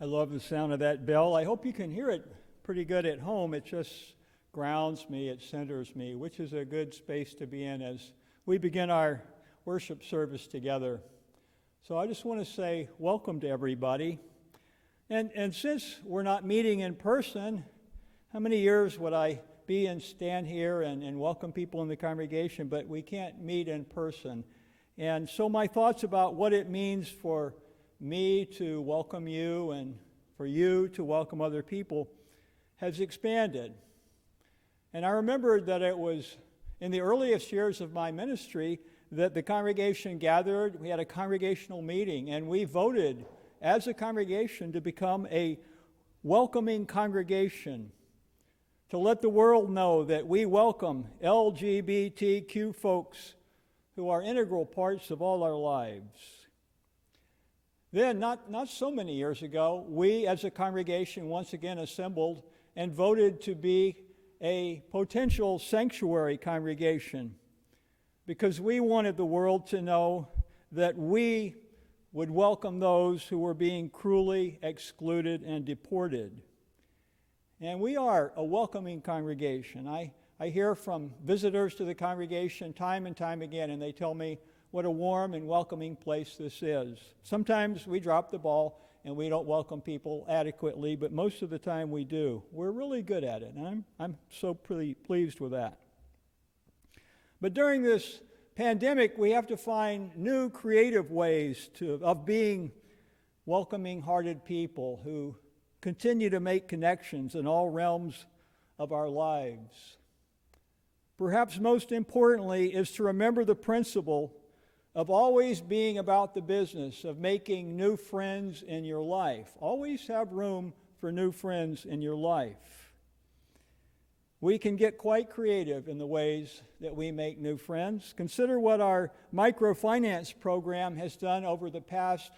I love the sound of that bell. I hope you can hear it pretty good at home. It just grounds me, it centers me, which is a good space to be in as we begin our worship service together. So I just want to say welcome to everybody. And since we're not meeting in person, how many years would I be and stand here and welcome people in the congregation, but we can't meet in person. And so my thoughts about what it means for me to welcome you and for you to welcome other people has expanded. And I remembered that it was in the earliest years of my ministry that the congregation gathered, we had a congregational meeting, and we voted as a congregation to become a welcoming congregation, to let the world know that we welcome LGBTQ folks who are integral parts of all our lives. Then, not so many years ago, we as a congregation once again assembled and voted to be a potential sanctuary congregation because we wanted the world to know that we would welcome those who were being cruelly excluded and deported. And we are a welcoming congregation. I hear from visitors to the congregation time and time again, and they tell me what a warm and welcoming place this is. Sometimes we drop the ball and we don't welcome people adequately, but most of the time we do. We're really good at it, and I'm so pretty pleased with that. But during this pandemic, we have to find new creative ways of being welcoming-hearted people who continue to make connections in all realms of our lives. Perhaps most importantly is to remember the principle of always being about the business of making new friends in your life. Always have room for new friends in your life. We can get quite creative in the ways that we make new friends. Consider what our microfinance program has done over the past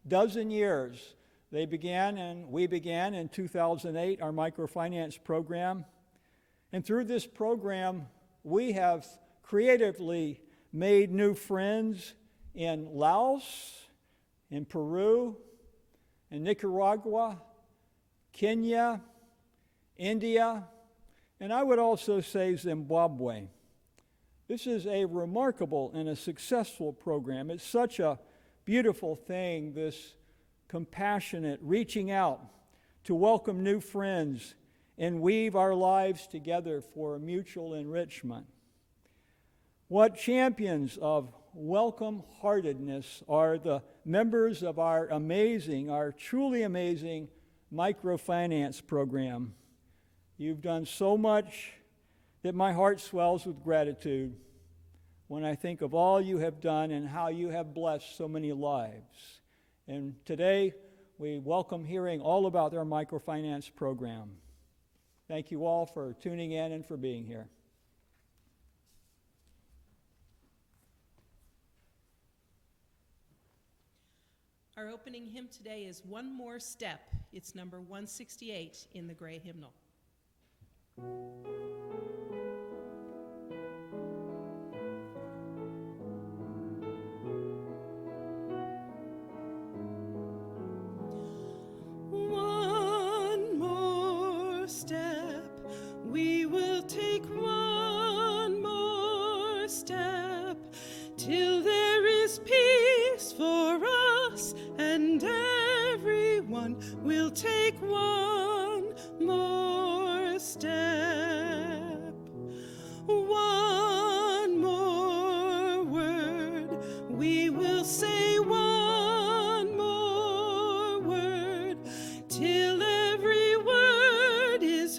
dozen years. We began in 2008, our microfinance program. And through this program, we have creatively made new friends in Laos, in Peru, in Nicaragua, Kenya, India, and I would also say Zimbabwe. This is a remarkable and a successful program. It's such a beautiful thing, this compassionate reaching out to welcome new friends and weave our lives together for mutual enrichment. What champions of welcome-heartedness are the members of our truly amazing microfinance program. You've done so much that my heart swells with gratitude when I think of all you have done and how you have blessed so many lives. And today, we welcome hearing all about our microfinance program. Thank you all for tuning in and for being here. Our opening hymn today is One More Step. It's number 168 in the Gray Hymnal. One more step, we will take one more step till there is peace for us and everyone will take one more step. One more word, we will say one more word till every word is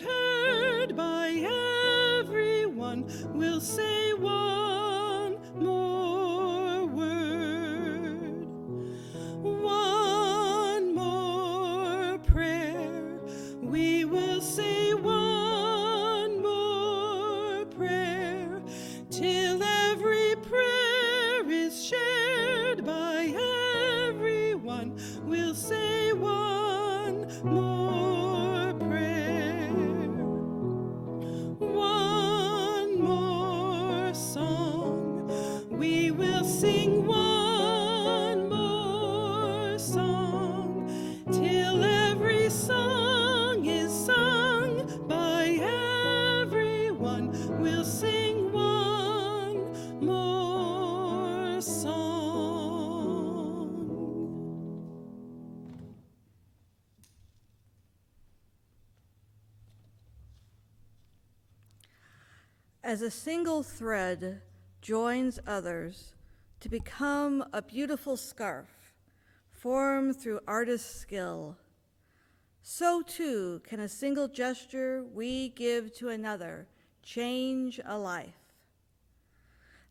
as a single thread joins others to become a beautiful scarf formed through artist's skill, so too can a single gesture we give to another change a life.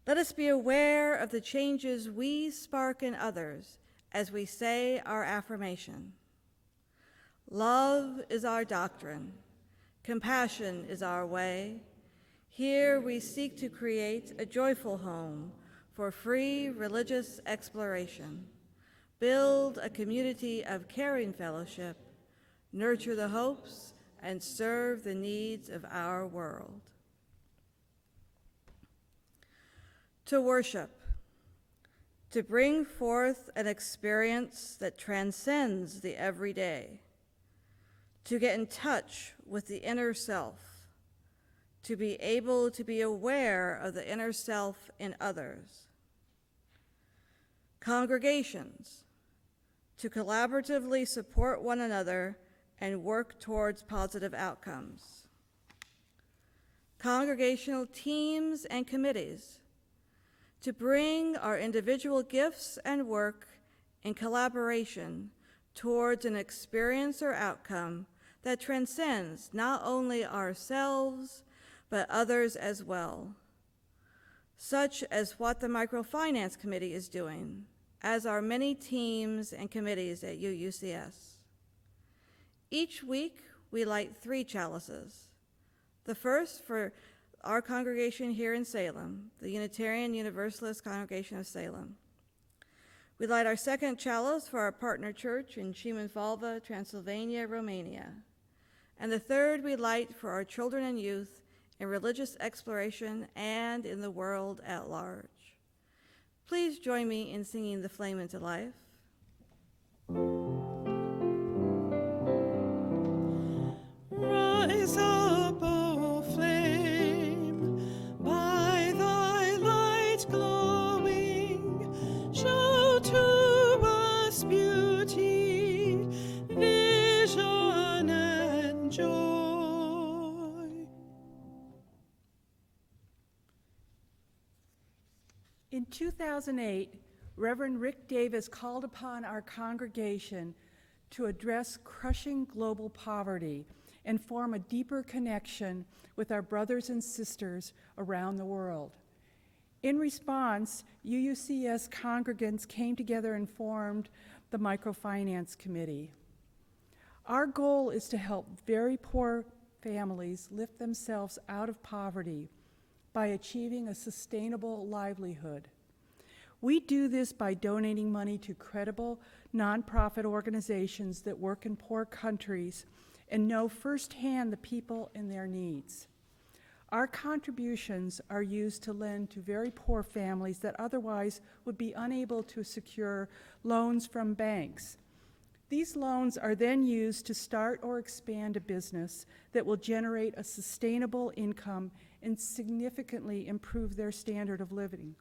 Let us be aware of the changes we spark in others as we say our affirmation. Love is our doctrine. Compassion is our way. Here we seek to create a joyful home for free religious exploration, build a community of caring fellowship, nurture the hopes, and serve the needs of our world. To worship, to bring forth an experience that transcends the everyday, to get in touch with the inner self, to be able to be aware of the inner self in others. Congregations, to collaboratively support one another and work towards positive outcomes. Congregational teams and committees, to bring our individual gifts and work in collaboration towards an experience or outcome that transcends not only ourselves, but others as well, such as what the Microfinance Committee is doing, as are many teams and committees at UUCS. Each week, we light 3 chalices. The first for our congregation here in Salem, the Unitarian Universalist Congregation of Salem. We light our second chalice for our partner church in Šibenvalva, Transylvania, Romania. And the third we light for our children and youth in religious exploration and in the world at large. Please join me in singing The Flame into Life. Rise up, O flame, by thy light glowing, show to us beauty, vision, and joy. In 2008, Reverend Rick Davis called upon our congregation to address crushing global poverty and form a deeper connection with our brothers and sisters around the world. In response, UUCS congregants came together and formed the Microfinance Committee. Our goal is to help very poor families lift themselves out of poverty by achieving a sustainable livelihood. We do this by donating money to credible nonprofit organizations that work in poor countries and know firsthand the people and their needs. Our contributions are used to lend to very poor families that otherwise would be unable to secure loans from banks. These loans are then used to start or expand a business that will generate a sustainable income and significantly improve their standard of living.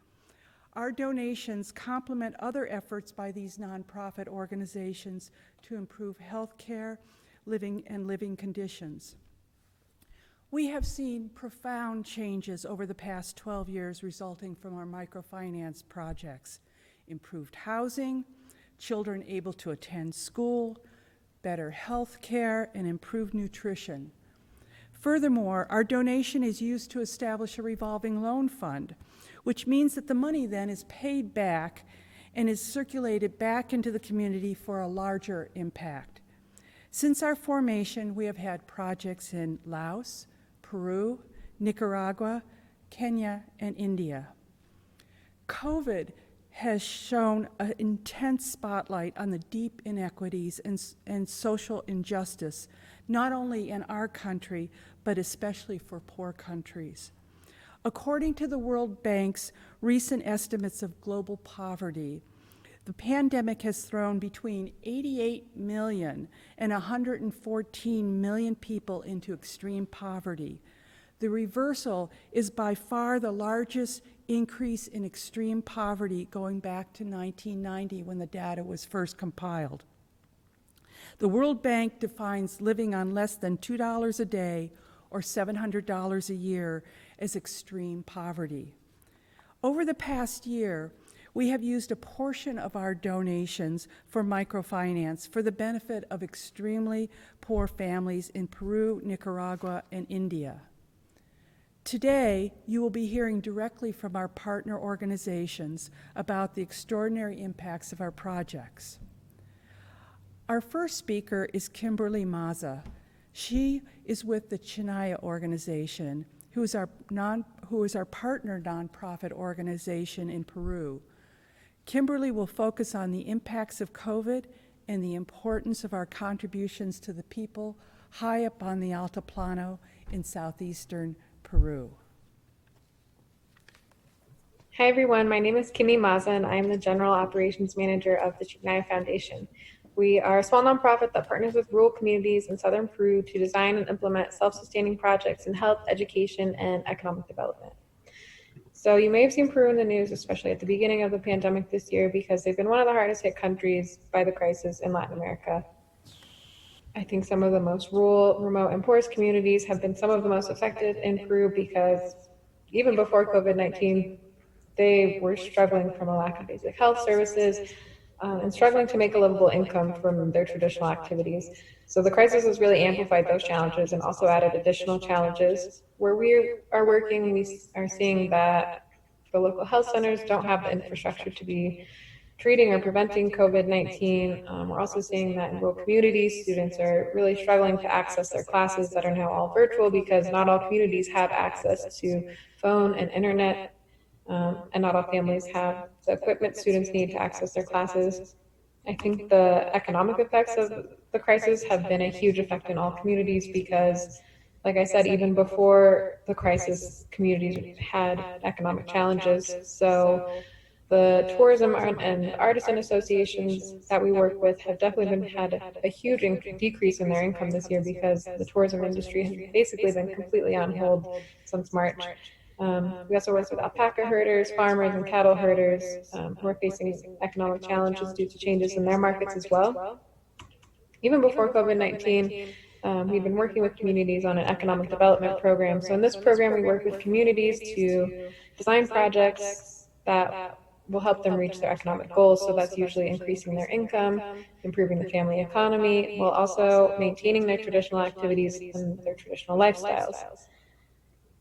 Our donations complement other efforts by these nonprofit organizations to improve health care, living conditions. We have seen profound changes over the past 12 years resulting from our microfinance projects. Improved housing, children able to attend school, better health care, and improved nutrition. Furthermore, our donation is used to establish a revolving loan fund, which means that the money then is paid back and is circulated back into the community for a larger impact. Since our formation, we have had projects in Laos, Peru, Nicaragua, Kenya, and India. COVID has shown an intense spotlight on the deep inequities and social injustice, not only in our country, but especially for poor countries. According to the World Bank's recent estimates of global poverty, the pandemic has thrown between 88 million and 114 million people into extreme poverty. The reversal is by far the largest increase in extreme poverty going back to 1990 when the data was first compiled. The World Bank defines living on less than $2 a day or $700 a year as extreme poverty. Over the past year, we have used a portion of our donations for microfinance for the benefit of extremely poor families in Peru, Nicaragua, and India. Today, you will be hearing directly from our partner organizations about the extraordinary impacts of our projects. Our first speaker is Kimberly Maza. She is with the Chinaya organization, who is our partner nonprofit organization in Peru. Kimberly will focus on the impacts of COVID and the importance of our contributions to the people high up on the Altiplano in southeastern Peru. Hi everyone, my name is Kimmy Maza and I am the General Operations Manager of the Chignaya Foundation. We are a small nonprofit that partners with rural communities in southern Peru to design and implement self-sustaining projects in health, education, and economic development. So you may have seen Peru in the news, especially at the beginning of the pandemic this year, because they've been one of the hardest hit countries by the crisis in Latin America. I think some of the most rural, remote, and poorest communities have been some of the most affected in Peru because even before COVID-19, they were struggling from a lack of basic health services and struggling to make a livable income from their traditional activities. So the crisis has really amplified those challenges and also added additional challenges. Where we are working, we are seeing that the local health centers don't have the infrastructure to be treating or preventing COVID-19. We're also seeing that in rural communities, students are really struggling to access their classes that are now all virtual because not all communities have access to phone and internet, and not all families have the equipment students need to access their classes. I think the economic effects of the crisis have been a huge effect in all communities because, like I said, even before the crisis, communities had economic challenges. So the tourism and artisan associations that we work with have definitely had a huge decrease in their income this year because the tourism industry has basically been completely on hold since March. We also work with alpaca herders, farmers, and cattle herders who are facing economic challenges due to changes in their markets as well. Even before COVID-19, we've been working with communities on an economic development program. So in this program, we work with communities to design projects that will help them reach their economic goals. So that's usually increasing their income, improving the family economy, while also maintaining their traditional activities and their traditional lifestyles.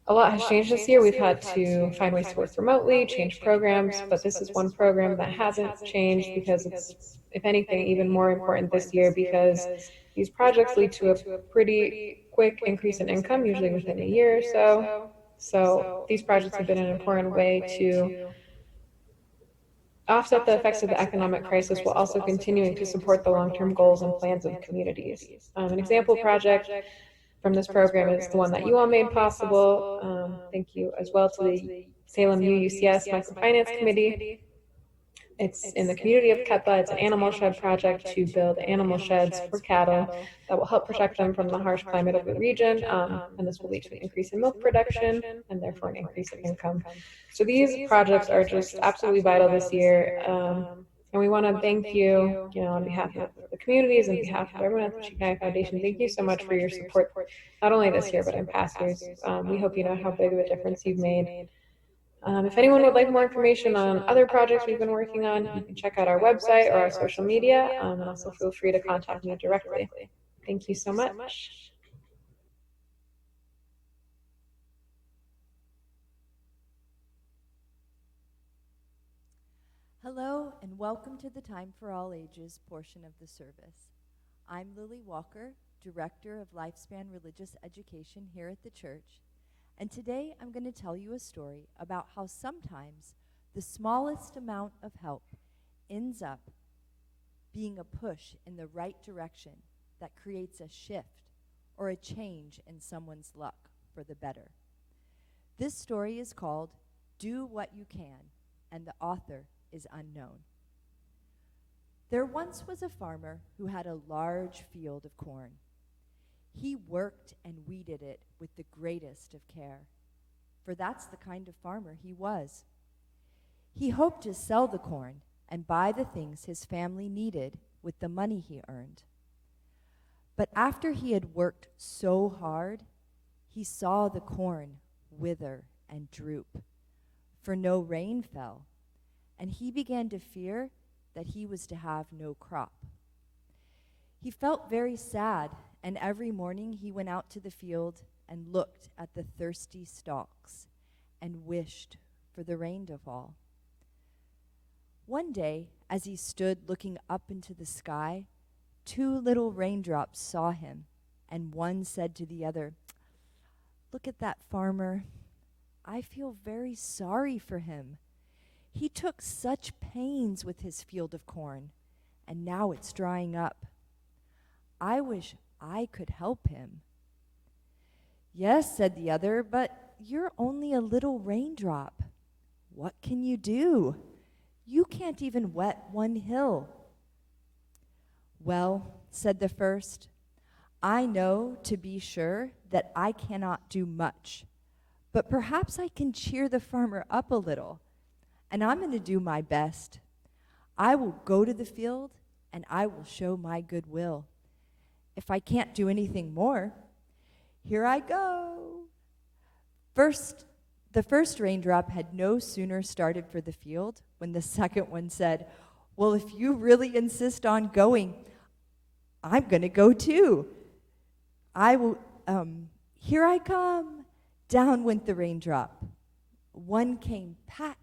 A lot has changed this year. We've had to find ways to work remotely, change programs, but this is one program that hasn't changed because it's, if anything, even more important this year because these projects lead to a pretty quick increase in income, usually within a year or so. So these projects have been an important way to offset the effects of the economic crisis while also continuing to support the long-term goals and plans of communities. An example project from this program is the one that you all made possible. Thank you as well to the Salem UUCS Microfinance Committee. It's in the community of Ketla. It's an animal shed project to build animal sheds for cattle that will help protect them from the harsh climate of the region. And this will lead to an increase in milk production and therefore an increase in income. So these projects are just absolutely vital this year. And we want to thank you, on behalf of the communities and behalf of everyone at the Chignaya Foundation. Thank you so much for your support, not only this year, but in past years. We hope you know how big of a difference you've made. If anyone would like more information on other projects we've been working on, you can check out our website or our social media, and also feel free to contact me directly. Thank you so much. Hello and welcome to the Time for All Ages portion of the service. I'm Lily Walker, Director of Lifespan Religious Education here at the church, and today I'm going to tell you a story about how sometimes the smallest amount of help ends up being a push in the right direction that creates a shift or a change in someone's luck for the better. This story is called Do What You Can, and the author is unknown. There once was a farmer who had a large field of corn. He worked and weeded it with the greatest of care, for that's the kind of farmer he was. He hoped to sell the corn and buy the things his family needed with the money he earned. But after he had worked so hard, he saw the corn wither and droop, for no rain fell, and he began to fear that he was to have no crop. He felt very sad, and every morning he went out to the field and looked at the thirsty stalks and wished for the rain to fall. One day, as he stood looking up into the sky, 2 little raindrops saw him, and one said to the other, "Look at that farmer. I feel very sorry for him. He took such pains with his field of corn, and now it's drying up. I wish I could help him." "Yes," said the other, "but you're only a little raindrop. What can you do? You can't even wet one hill." "Well," said the first, "I know to be sure that I cannot do much, but perhaps I can cheer the farmer up a little, and I'm going to do my best. I will go to the field, and I will show my goodwill. If I can't do anything more, here I go." The first raindrop had no sooner started for the field when the second one said, "Well, if you really insist on going, I'm going to go too. I will, here I come." Down went the raindrop. One came pat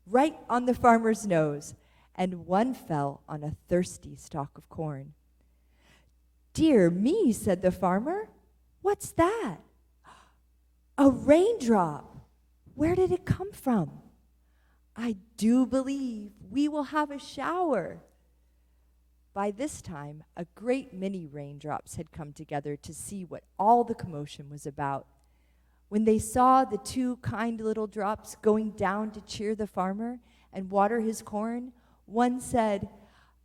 right on the farmer's nose, and one fell on a thirsty stalk of corn. "Dear me," said the farmer, "what's that?" "A raindrop. Where did it come from? I do believe we will have a shower." By this time, a great many raindrops had come together to see what all the commotion was about. When they saw the 2 kind little drops going down to cheer the farmer and water his corn, one said,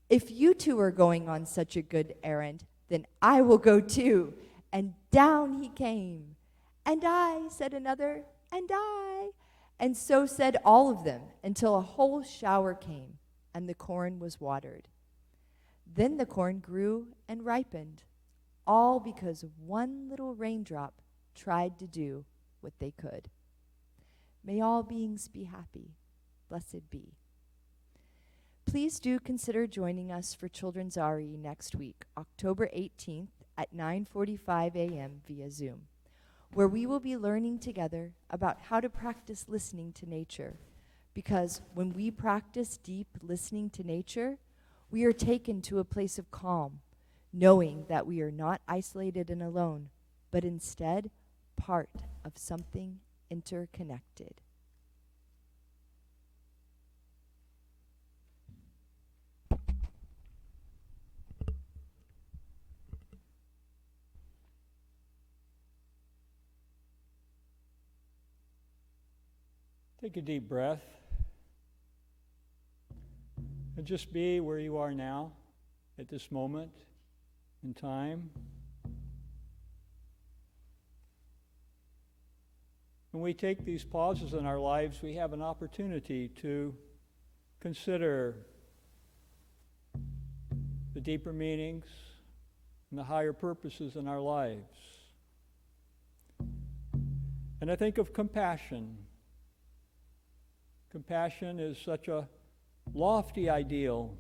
"If you 2 are going on such a good errand, then I will go too." And down he came. "And I," said another, "and I." And so said all of them until a whole shower came and the corn was watered. Then the corn grew and ripened, all because one little raindrop tried to do what they could. May all beings be happy. Blessed be. Please do consider joining us for Children's RE next week, October 18th at 9:45 a.m. via Zoom, where we will be learning together about how to practice listening to nature. Because when we practice deep listening to nature, we are taken to a place of calm, knowing that we are not isolated and alone, but instead part of something interconnected. Take a deep breath and just be where you are now at this moment in time. When we take these pauses in our lives, we have an opportunity to consider the deeper meanings and the higher purposes in our lives. And I think of compassion. Compassion is such a lofty ideal,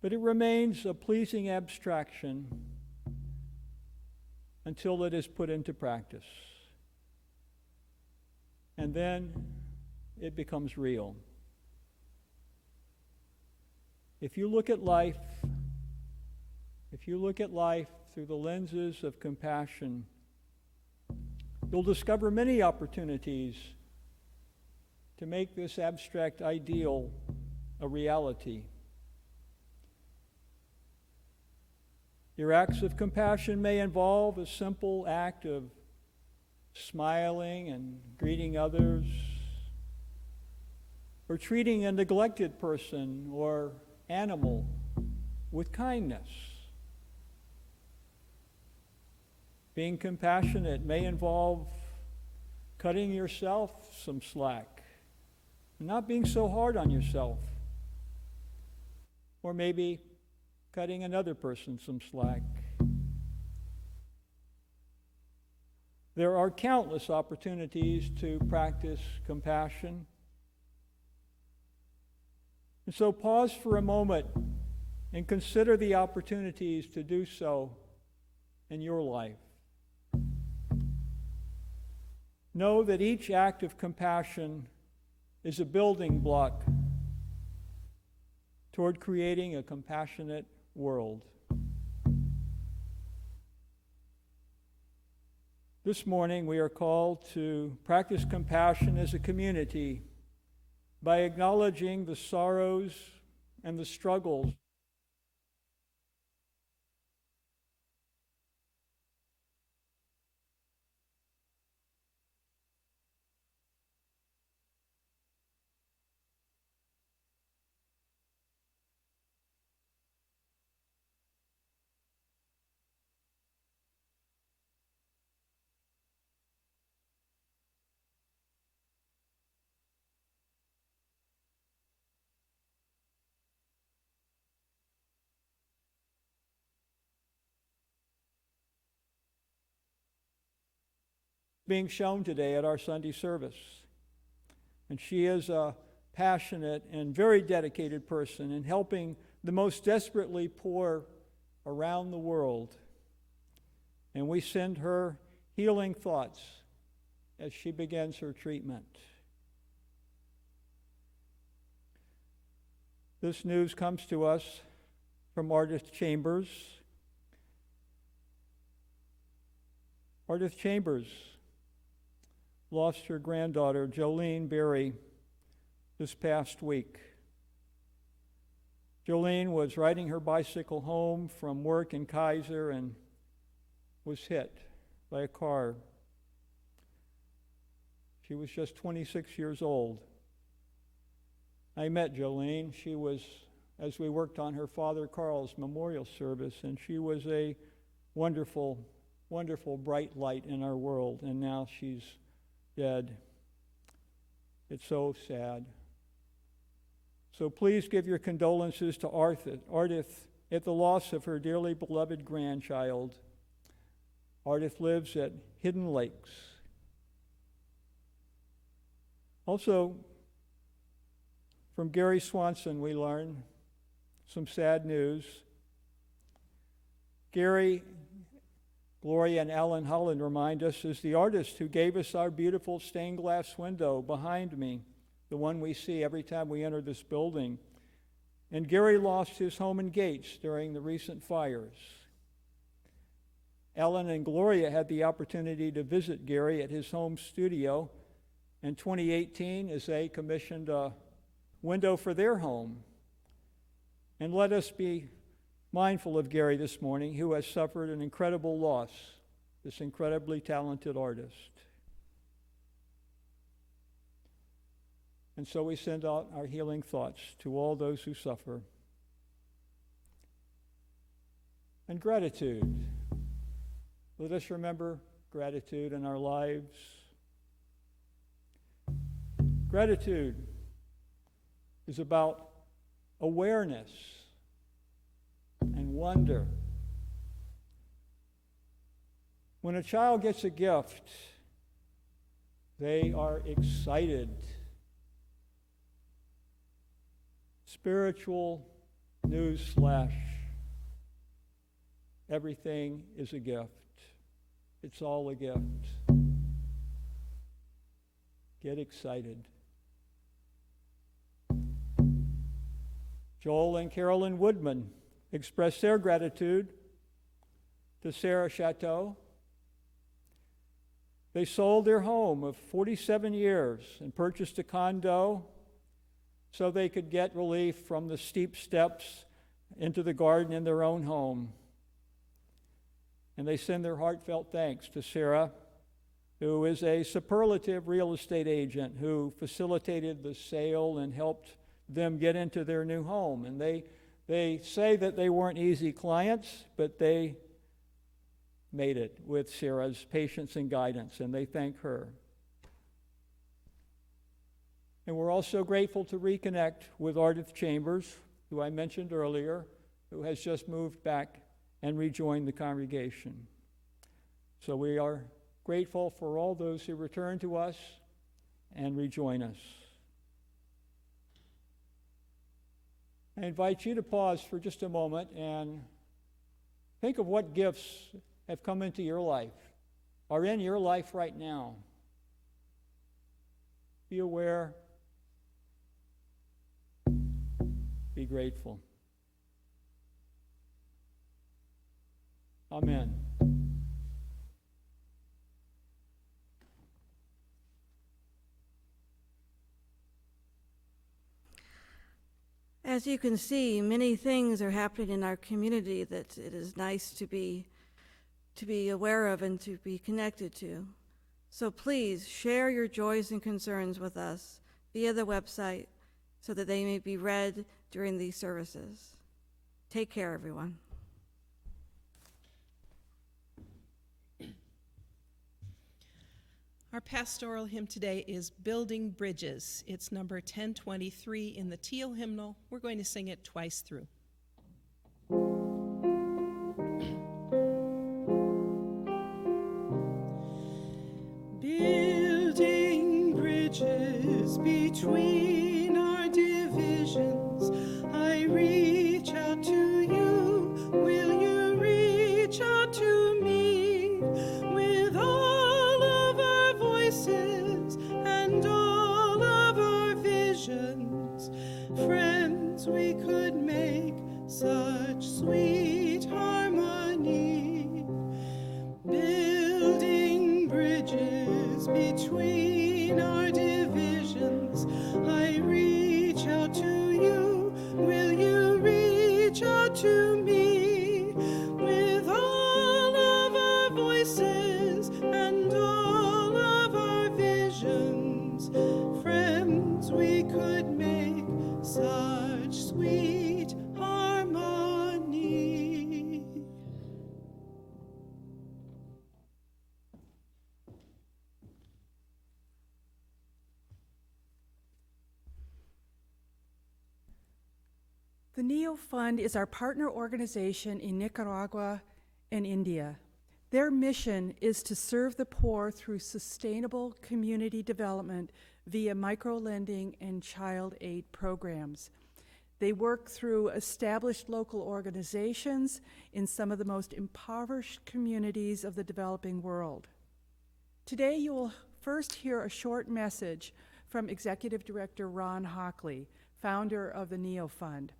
but it remains a pleasing abstraction until it is put into practice. And then it becomes real. If you look at life through the lenses of compassion, you'll discover many opportunities to make this abstract ideal a reality. Your acts of compassion may involve a simple act of smiling and greeting others, or treating a neglected person or animal with kindness. Being compassionate may involve cutting yourself some slack, not being so hard on yourself, or maybe cutting another person some slack. There are countless opportunities to practice compassion. And so pause for a moment and consider the opportunities to do so in your life. Know that each act of compassion is a building block toward creating a compassionate world. This morning, we are called to practice compassion as a community by acknowledging the sorrows and the struggles being shown today at our Sunday service. And she is a passionate and very dedicated person in helping the most desperately poor around the world. And we send her healing thoughts as she begins her treatment. This news comes to us from Ardith Chambers. Ardith Chambers lost her granddaughter, Jolene Berry, this past week. Jolene was riding her bicycle home from work in Kaiser and was hit by a car. She was just 26 years old. I met Jolene. She was, as we worked on her father Carl's memorial service, and she was a wonderful, wonderful bright light in our world, and now she's dead. It's so sad. So please give your condolences to Ardith at the loss of her dearly beloved grandchild. Ardith lives at Hidden Lakes. Also, from Gary Swanson, we learn some sad news. Gary, Gloria, and Alan Holland remind us is the artist who gave us our beautiful stained glass window behind me, the one we see every time we enter this building. And Gary lost his home in Gates during the recent fires. Alan and Gloria had the opportunity to visit Gary at his home studio in 2018 as they commissioned a window for their home. And let us be mindful of Gary this morning, who has suffered an incredible loss, this incredibly talented artist. And so we send out our healing thoughts to all those who suffer. And gratitude. Let us remember gratitude in our lives. Gratitude is about awareness and wonder. When a child gets a gift, they are excited. Spiritual news flash. Everything is a gift. It's all a gift. Get excited. Joel and Carolyn Woodman expressed their gratitude to Sarah Chateau. They sold their home of 47 years and purchased a condo so they could get relief from the steep steps into the garden in their own home. And they send their heartfelt thanks to Sarah, who is a superlative real estate agent who facilitated the sale and helped them get into their new home. And they say that they weren't easy clients, but they made it with Sarah's patience and guidance, and they thank her. And we're also grateful to reconnect with Ardith Chambers, who I mentioned earlier, who has just moved back and rejoined the congregation. So we are grateful for all those who return to us and rejoin us. I invite you to pause for just a moment and think of what gifts have come into your life, are in your life right now. Be aware. Be grateful. Amen. As you can see, many things are happening in our community that it is nice to be aware of and to be connected to. So please share your joys and concerns with us via the website so that they may be read during these services. Take care, everyone. Our pastoral hymn today is Building Bridges. It's number 1023 in the Teal hymnal. We're going to sing it twice through. Building bridges between our divisions, I reach out to you. Will you reach out to me with all of our voices and all of our visions? Friends, we could make such sweet harmony. Building bridges between our divisions, I reach out to you. Will you reach out to me with all of our voices and all of our visions? Friends, we could make such sweet harmony. The NEO Fund is our partner organization in Nicaragua and India. Their mission is to serve the poor through sustainable community development via microlending and child aid programs. They work through established local organizations in some of the most impoverished communities of the developing world. Today, you will first hear a short message from Executive Director Ron Hockley, founder of the NEO Fund.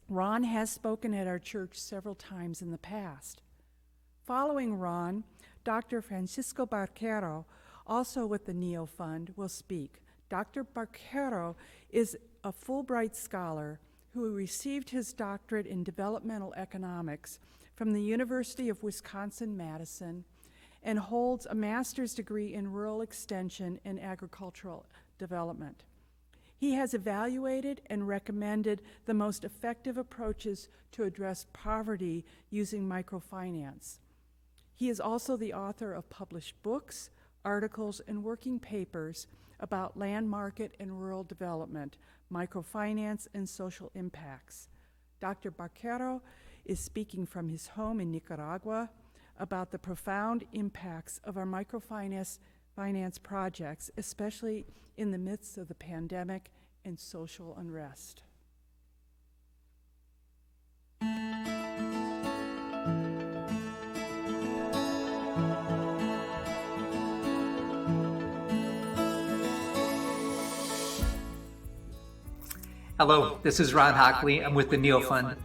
Ron has spoken at our church several times in the past. Following Ron, Dr. Francisco Barquero, also with the NEO Fund, will speak. Dr. Barquero is a Fulbright scholar who received his doctorate in developmental economics from the University of Wisconsin-Madison and holds a master's degree in rural extension and agricultural development. He has evaluated and recommended the most effective approaches to address poverty using microfinance. He is also the author of published books, articles, and working papers about land market and rural development, microfinance, and social impacts. Dr. Barquero is speaking from his home in Nicaragua about the profound impacts of our microfinance projects, especially in the midst of the pandemic and social unrest. Hello, this is Ron Hockley. I'm with the NEO Fund.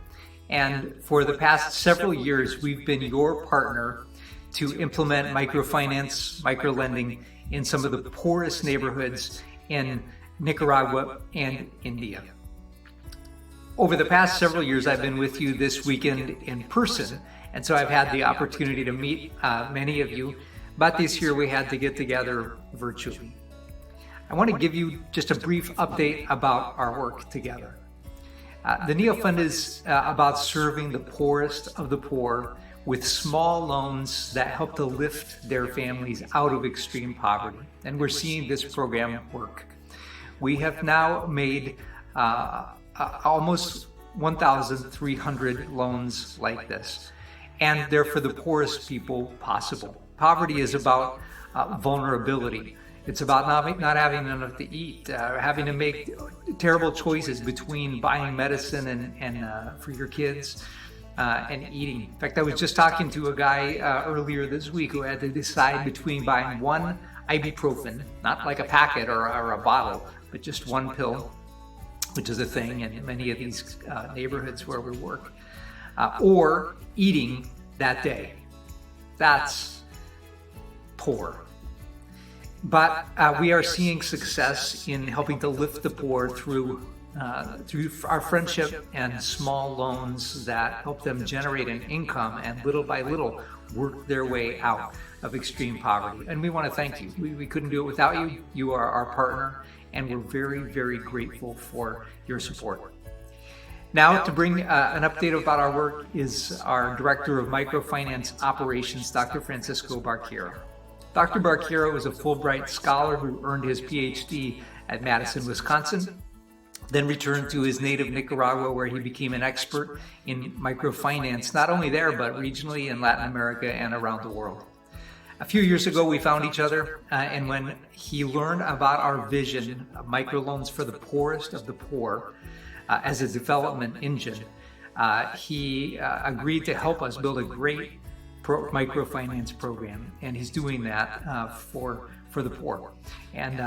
And for the past several years, we've been your partner to implement microfinance, microlending in some of the poorest neighborhoods in Nicaragua and India. Over the past several years, I've been with you this weekend in person, and so I've had the opportunity to meet many of you, but this year we had to get together virtually. I want to give you just a brief update about our work together. The NEO Fund is about serving the poorest of the poor with small loans that help to lift their families out of extreme poverty. And we're seeing this program work. We have now made almost 1,300 loans like this. And they're for the poorest people possible, Poverty is about vulnerability. It's about not having enough to eat, having to make terrible choices between buying medicine and for your kids and eating. In fact, I was just talking to a guy earlier this week who had to decide between buying one ibuprofen, not like a packet or a bottle, but just one pill, which is a thing in many of these neighborhoods where we work, or eating that day. That's poor. But we are seeing success in helping to lift the poor through our friendship and small loans that help them generate an income and little by little work their way out of extreme poverty. And we want to thank you. We couldn't do it without you. You are our partner, and we're very, very grateful for your support. Now, to bring an update about our work is our Director of Microfinance Operations, Dr. Francisco Barquero. Dr. Barquero is a Fulbright scholar who earned his PhD at Madison, Wisconsin, then returned to his native Nicaragua, where he became an expert in microfinance, not only there, but regionally in Latin America and around the world. A few years ago, we found each other, and when he learned about our vision of microloans for the poorest of the poor as a development engine, he agreed to help us build a great microfinance program, and he's doing that for the poor, and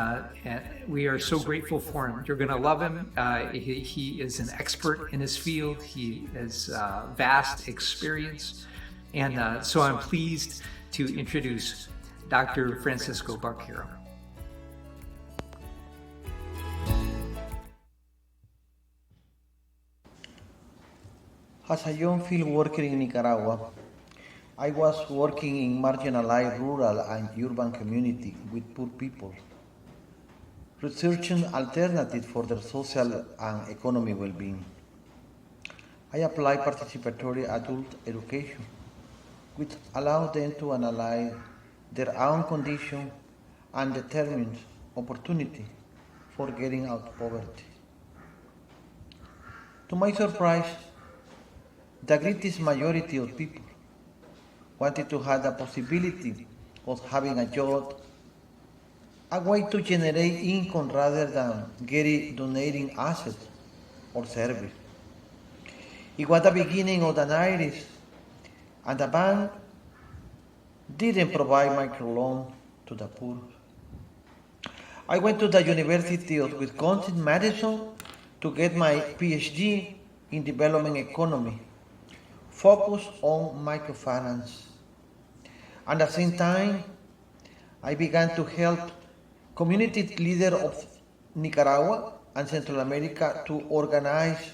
we are so grateful for him. You're going to love him. He is an expert in his field. He has vast experience, and so I'm pleased to introduce Dr. Francisco Barquero. As a young field worker in Nicaragua, I was working in marginalized rural and urban communities with poor people, researching alternatives for their social and economic well-being. I applied participatory adult education, which allows them to analyze their own condition and determine opportunity for getting out of poverty. To my surprise, the greatest majority of people wanted to have the possibility of having a job, a way to generate income rather than donating assets or service. It was the beginning of the 90s, and the bank didn't provide microloans to the poor. I went to the University of Wisconsin-Madison to get my PhD in development economy, focused on microfinance. And at the same time, I began to help community leaders of Nicaragua and Central America to organize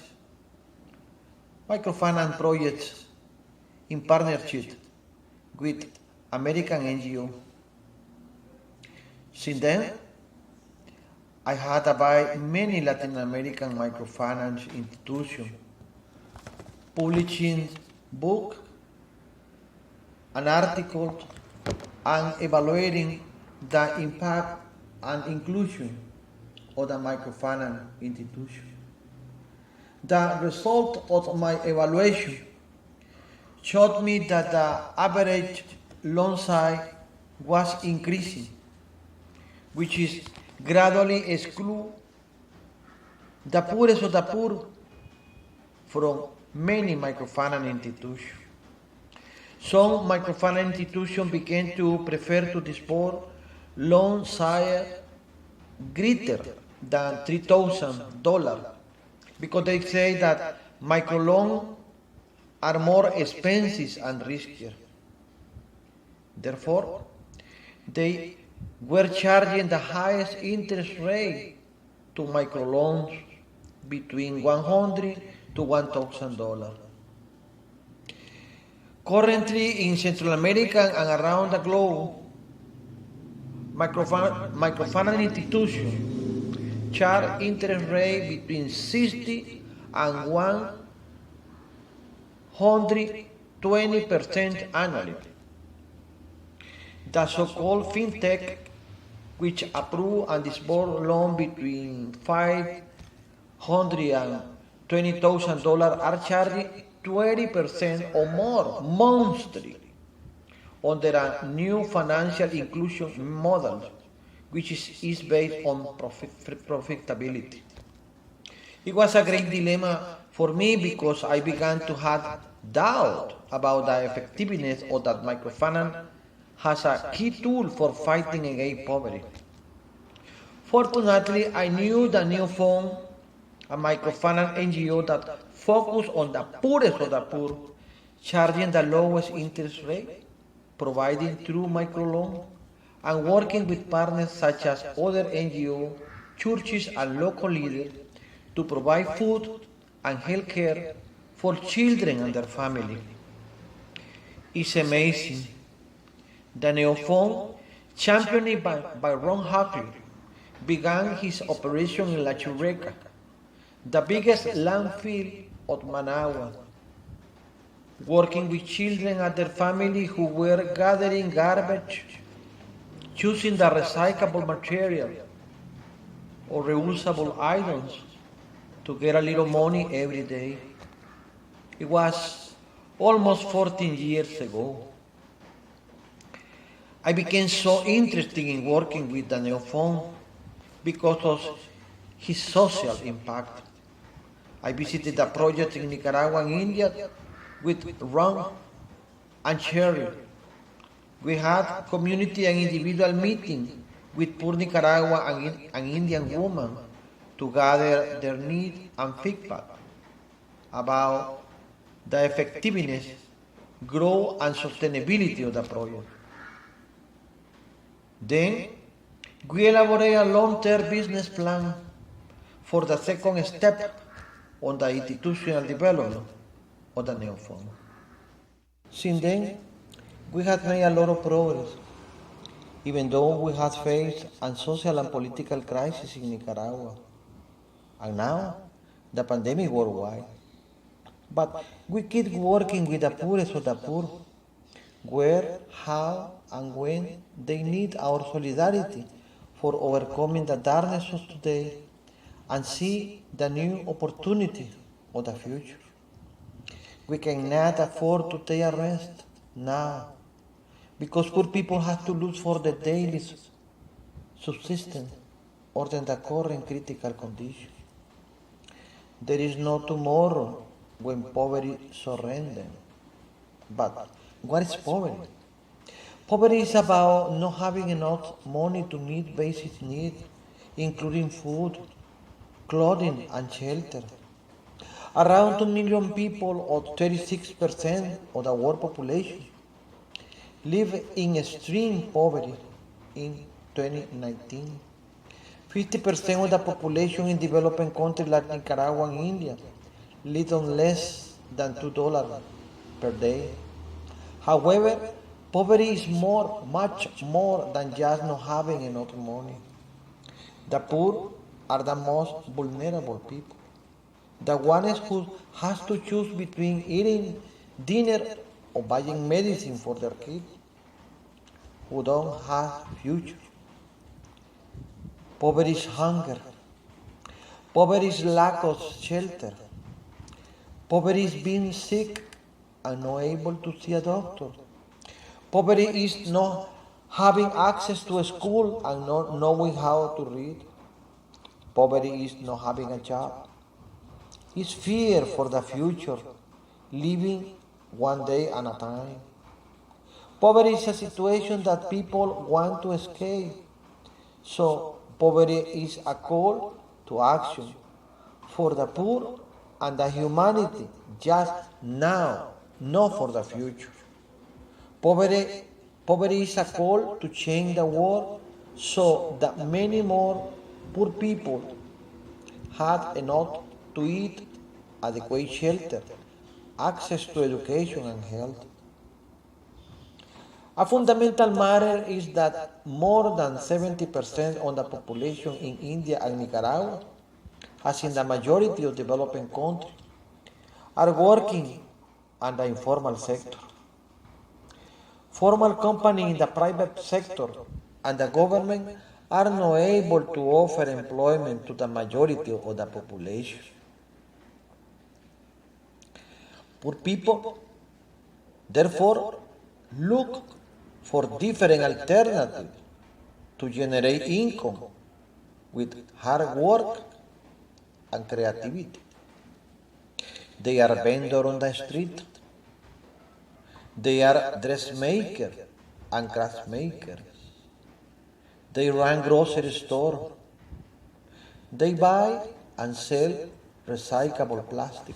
microfinance projects in partnership with American NGO. Since then, I had advised many Latin American microfinance institutions, publishing books and articles, and evaluating the impact and inclusion of the microfinance institution. The result of my evaluation showed me that the average loan size was increasing, which is gradually exclude the poorest of the poor from many microfinance institutions. Some microfinance institutions began to prefer to disburse loan size greater than $3,000 because they say that microloans are more expensive and riskier. Therefore, they were charging the highest interest rate to microloans between $100 to $1,000. Currently, in Central America and around the globe, microfinance institutions charge interest rate between 60 and 120% annually. The so-called fintech, which approve and disburse loans between $500 and $20,000, are charging 20% or more monthly, under a new financial inclusion model, which is based on profitability. It was a great dilemma for me because I began to have doubt about the effectiveness of that microfinance as a key tool for fighting against poverty. Fortunately, I knew the New Fund, a microfinance NGO that focused on the poorest of the poor, charging the lowest interest rate, providing true microloan, and working with partners such as other NGOs, churches, and local leaders to provide food and health care for children and their family. It's amazing. The Neofund, championed by Ron Hackley, began his operation in La Churreca, the biggest landfill of Managua, working with children and their family who were gathering garbage, choosing the recyclable material or reusable items to get a little money every day. It was almost 14 years ago. I became so interested in working with the Neofund because of his social impact. I visited a project in Nicaragua and India with Ron and Cherry. We had community and individual meetings with poor Nicaragua and Indian women to gather their needs and feedback about the effectiveness, growth, and sustainability of the project. Then, we elaborated a long-term business plan for the second step on the institutional development of the Neofund. Since then, we have made a lot of progress, even though we have faced a social and political crisis in Nicaragua, and now the pandemic worldwide. But we keep working with the poorest of the poor, where, how, and when they need our solidarity for overcoming the darkness of today and see the new opportunity of the future. We cannot afford to take a rest now because poor people have to look for the daily subsistence or than the current critical condition. There is no tomorrow when poverty surrenders. But what is poverty? Poverty is about not having enough money to meet basic needs, including food, clothing, and shelter. Around 2 million people, or 36% of the world population, live in extreme poverty in 2019. 50% of the population in developing countries like Nicaragua and India live on less than $2 per day. However, poverty is much more than just not having enough money. The poor are the most vulnerable people, the ones who have to choose between eating dinner or buying medicine for their kids, who don't have future. Poverty is hunger. Poverty is lack of shelter. Poverty is being sick and not able to see a doctor. Poverty is not having access to a school and not knowing how to read. Poverty is not having a job. It's fear for the future, living one day at a time. Poverty is a situation that people want to escape. So poverty is a call to action for the poor and the humanity just now, not for the future. Poverty is a call to change the world so that many more poor people have enough to eat, adequate shelter, access to education and health. A fundamental matter is that more than 70% of the population in India and Nicaragua, as in the majority of developing countries, are working in the informal sector. Formal companies in the private sector and the government are not able to offer employment to the majority of the population. Poor people, therefore, look for different alternatives to generate income with hard work and creativity. They are vendors on the street. They are dressmakers and craft makers. They run grocery store. They buy and sell recyclable plastic.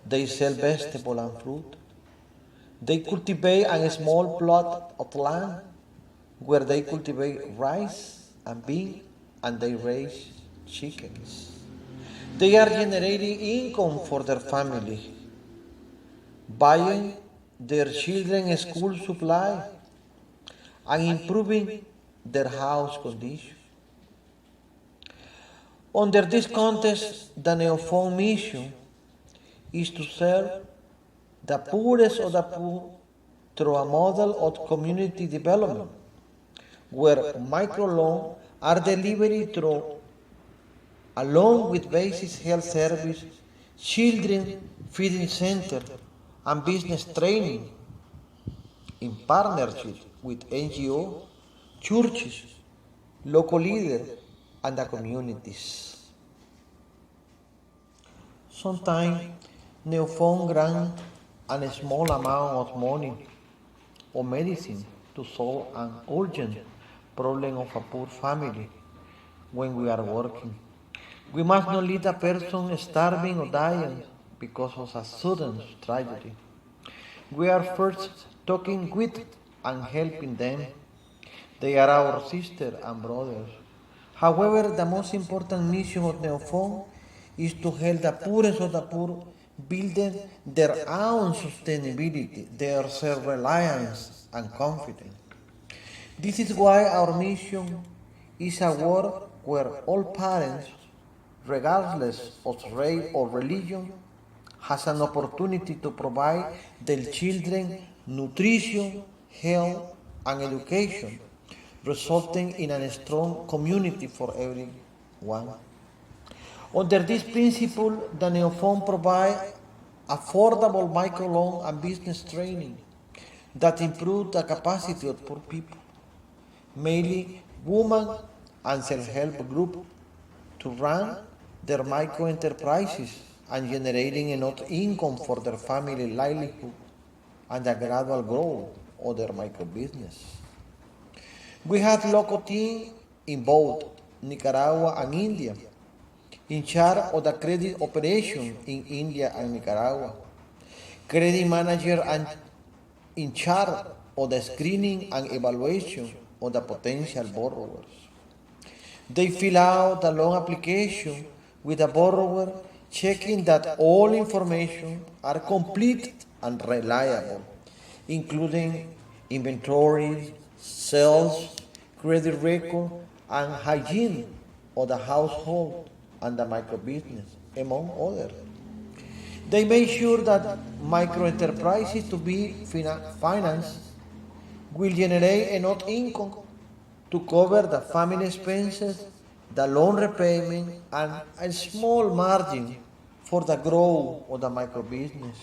They sell vegetable and fruit. They cultivate a small plot of land where they cultivate rice and beans and they raise chickens. They are generating income for their family, buying their children school supply, and improving their house condition. Under this context, the Neofund mission is to serve the poorest of the poor through a model of community development, where microloans are delivered through, along with basic health service, children feeding center, and business training, in partnership with NGO, churches, local leaders, and the communities. Sometimes Neofund grants a small amount of money or medicine to solve an urgent problem of a poor family when we are working. We must not leave a person starving or dying because of a sudden tragedy. We are first talking with and helping them. They are our sisters and brothers. However, the most important mission of Neofund is to help the poorest of the poor build their own sustainability, their self-reliance and confidence. This is why our mission is a work where all parents, regardless of race or religion, has an opportunity to provide their children nutrition, health, and education, resulting in a strong community for everyone. Under this principle, the Neofund provides affordable microloan and business training that improve the capacity of poor people, mainly women and self-help groups, to run their micro-enterprises and generating enough income for their family livelihood and the gradual growth of their micro-business. We have local teams in both Nicaragua and India, in charge of the credit operation in India and Nicaragua, credit manager and in charge of the screening and evaluation of the potential borrowers. They fill out the loan application with the borrower, checking that all information are complete and reliable, including inventory, sales, credit record, and hygiene of the household and the microbusiness, among others. They make sure that microenterprises to be financed will generate enough income to cover the family expenses, the loan repayment, and a small margin for the growth of the microbusiness.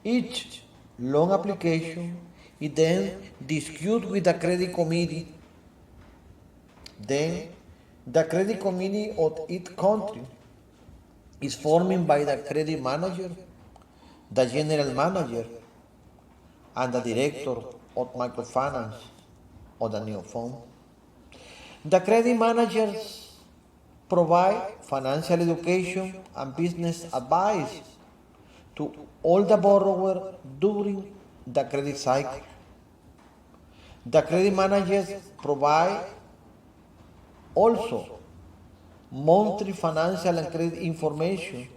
Each loan application is then discussed with the credit committee. Then the credit committee of each country is formed by the credit manager, the general manager, and the director of microfinance of the Neofund. The credit managers provide financial education and business advice to all the borrowers during the credit cycle. The credit managers provide also monthly financial and credit information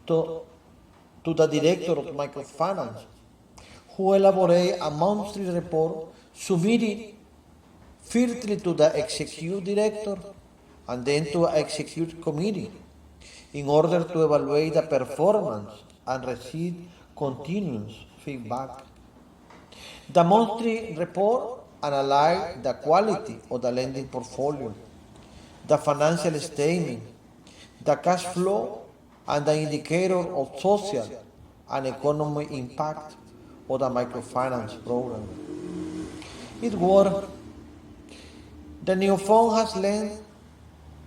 to the director of microfinance, who elaborate a monthly report submitted firstly to the executive director and then to the executive committee in order to evaluate the performance and receive continuous feedback. The monthly report analyzes the quality of the lending portfolio, the financial statement, the cash flow, and the indicator of social and economic impact of the microfinance program. It worked. The Neofund has lent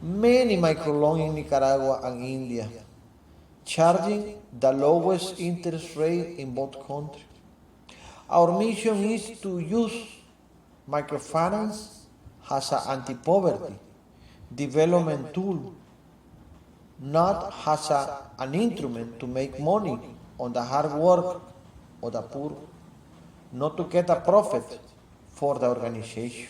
many microloans in Nicaragua and India, charging the lowest interest rate in both countries. Our mission is to use microfinance as an anti-poverty development tool, not as an instrument to make money on the hard work of the poor, not to get a profit for the organization.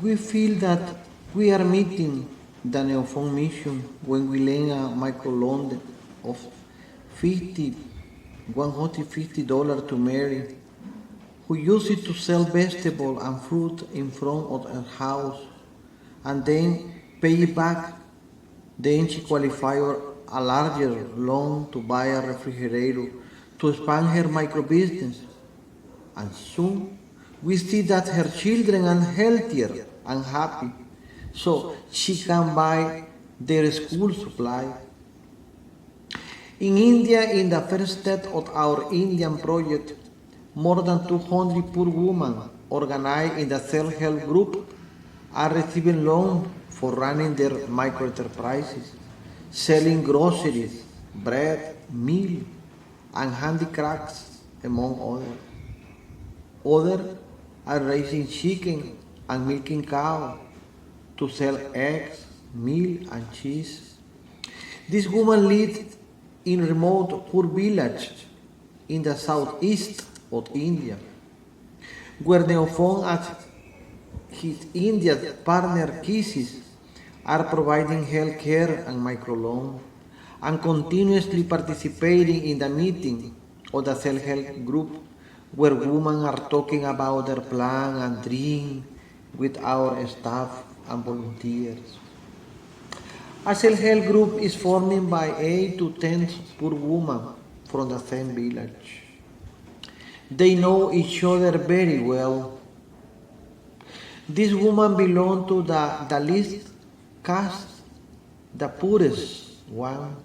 We feel that we are meeting the Neofund mission when we lend a microloan of $150 to Mary, who used it to sell vegetables and fruit in front of her house, and then pay it back. Then she qualified a larger loan to buy a refrigerator to expand her micro business. And soon we see that her children are healthier and happy, so she can buy their school supply. In India, in the first step of our Indian project, more than 200 poor women organized in the self-help group are receiving loans for running their microenterprises, selling groceries, bread, meal, and handicrafts, among others. Others are raising chicken and milking cows to sell eggs, milk, and cheese. These women live in remote poor villages in the southeast of India, where Neofund and his Indian partner KISIS are providing health care and microloans, and continuously participating in the meeting of the self-help group, where women are talking about their plan and dream with our staff and volunteers. A self-help group is formed by 8 to 10 poor women from the same village. They know each other very well. These women belong to the least caste, the poorest one.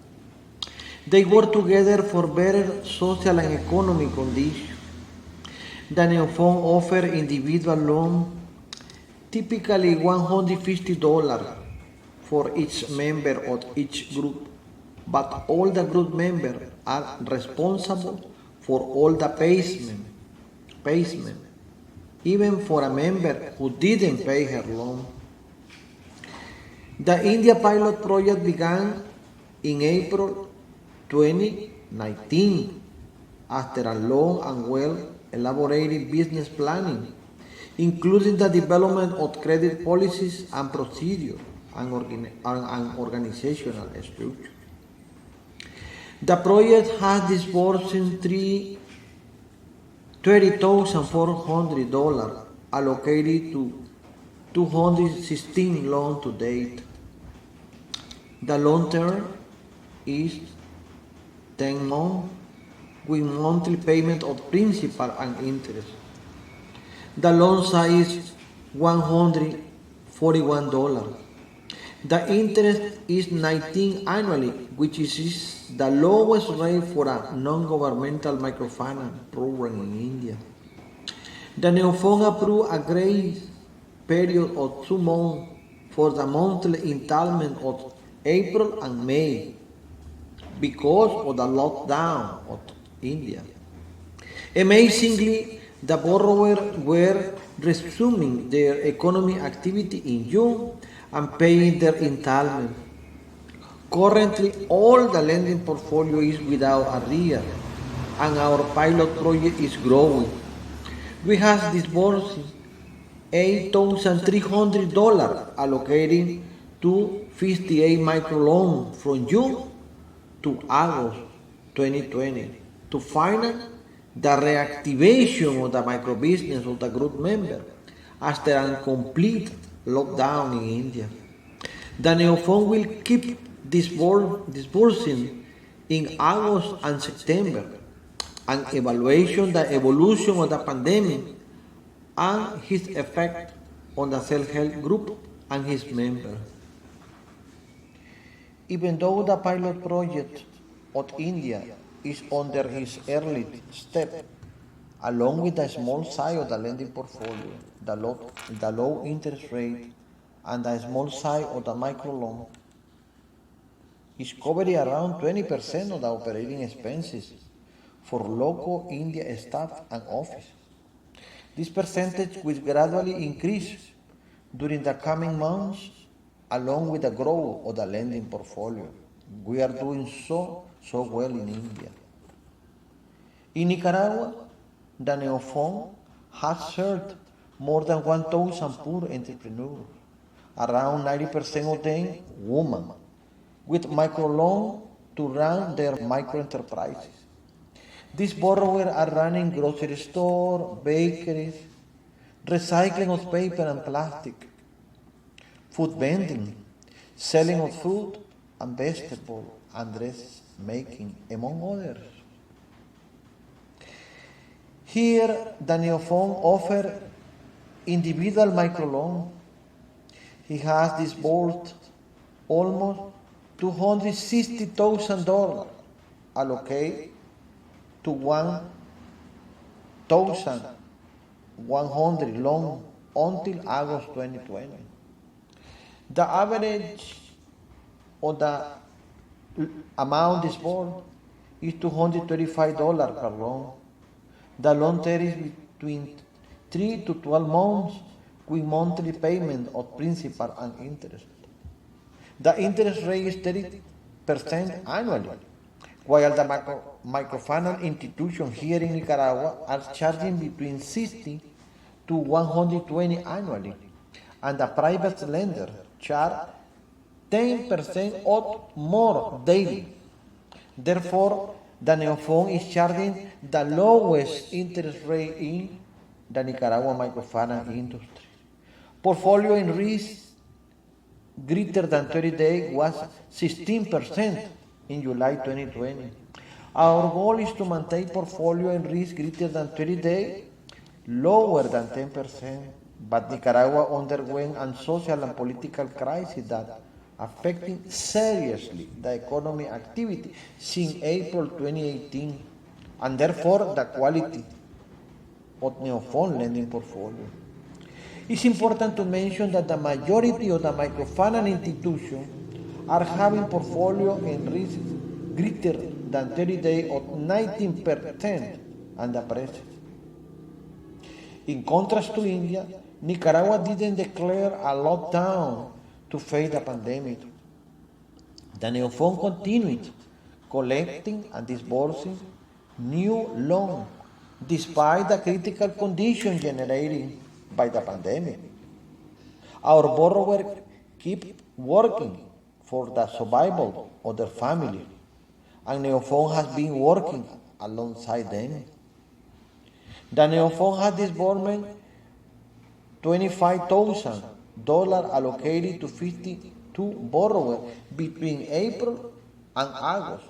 They work together for better social and economic conditions. The Neofund offers individual loans, typically $150 for each member of each group, but all the group members are responsible for all the payment, even for a member who didn't pay her loan. The India pilot project began in April 2019 after a long and well-elaborated business planning, including the development of credit policies and procedures and organizational structure. The project has disbursed $30,400 allocated to 216 loans to date. The loan term is 10 months with monthly payment of principal and interest. The loan size is $141. The interest is 19 annually, which is the lowest rate for a non-governmental microfinance program in India. The Neofund approved a grace period of 2 months for the monthly installment of April and May because of the lockdown of India. Amazingly, the borrowers were resuming their economic activity in June and paying their installment. Currently, all the lending portfolio is without arrears, and our pilot project is growing. We have disbursed $8,300 allocated to 58 microloans from June to August 2020 to finance the reactivation of the microbusiness of the group member after a complete lockdown in India. The Neofund will keep disbursing in August and September and evaluation the evolution of the pandemic and its effect on the self-help group and its members. Even though the pilot project of India is under its early step, along with the small size of the lending portfolio, the low interest rate, and the small size of the microloan, is covering around 20% of the operating expenses for local India staff and office. This percentage will gradually increase during the coming months, along with the growth of the lending portfolio. We are doing so well in India. In Nicaragua, the Neofund has served more than 1,000 poor entrepreneurs, around 90% of them women, with microloans to run their microenterprises. These borrowers are running grocery stores, bakeries, recycling of paper and plastic, food vending, selling of fruit and vegetables, and dress making, among others. Here, the Neofund offers individual microloan. He has disbursed almost $260,000 allocated to 1,100 loans until August 2020. The average of the amount disbursed is $235 per loan. The loan term is between 3 to 12 months with monthly payment of principal and interest. The interest rate is 30% annually, while the microfinance institutions here in Nicaragua are charging between 60 to 120 annually, and the private lender charge 10% or more daily. Therefore, the Neofund is charging the lowest interest rate in the Nicaragua microfinance industry. Portfolio in risk greater than 30 days was 16% in July 2020. Our goal is to maintain portfolio in risk greater than 30 days, lower than 10%, but Nicaragua underwent a social and political crisis that affecting seriously the economic activity since April 2018, and therefore the quality of Neofund lending portfolio. It's important to mention that the majority of the microfinance institutions are having portfolio in risk greater than 30 days of 19% and the present. In contrast to India, Nicaragua didn't declare a lockdown to face the pandemic. The Neofund continued collecting and disbursing new loans despite the critical condition generated by the pandemic. Our borrowers keep working for the survival of their family, and Neofund has been working alongside them. The Neofund has disbursed $25,000 allocated to 52 borrowers between April and August,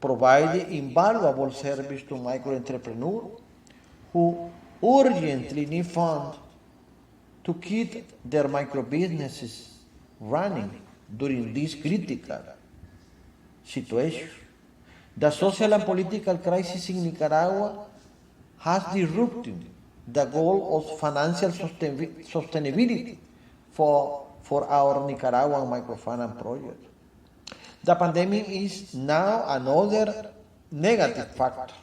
providing invaluable service to micro-entrepreneurs who urgently need funds to keep their micro-businesses running during this critical situation. The social and political crisis in Nicaragua has disrupted the goal of financial sustainability for our Nicaraguan microfinance project. The pandemic is now another negative factor.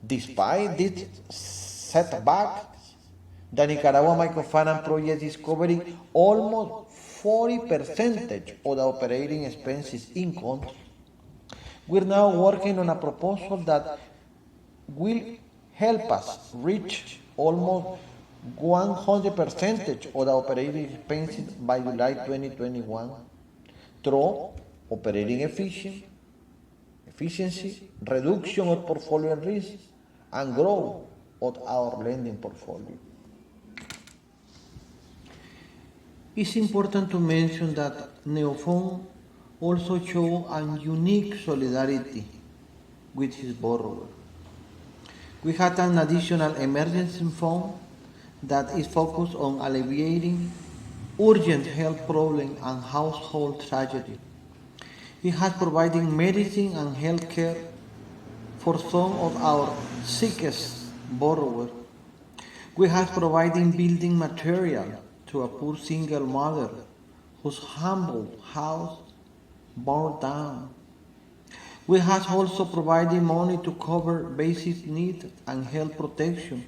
Despite this setback, the Nicaragua microfinance project is covering almost 40% of the operating expenses in country. We're now working on a proposal that will help us reach almost 100% of the operating expenses by July 2021 through operating efficiency, reduction of portfolio risk, and growth of our lending portfolio. It's important to mention that Neofund also shows a unique solidarity with his borrowers. We had an additional emergency fund that is focused on alleviating urgent health problems and household tragedy. He has provided medicine and health care for some of our sickest borrowers. We have provided building material to a poor single mother whose humble house burned down. We have also provided money to cover basic needs and health protection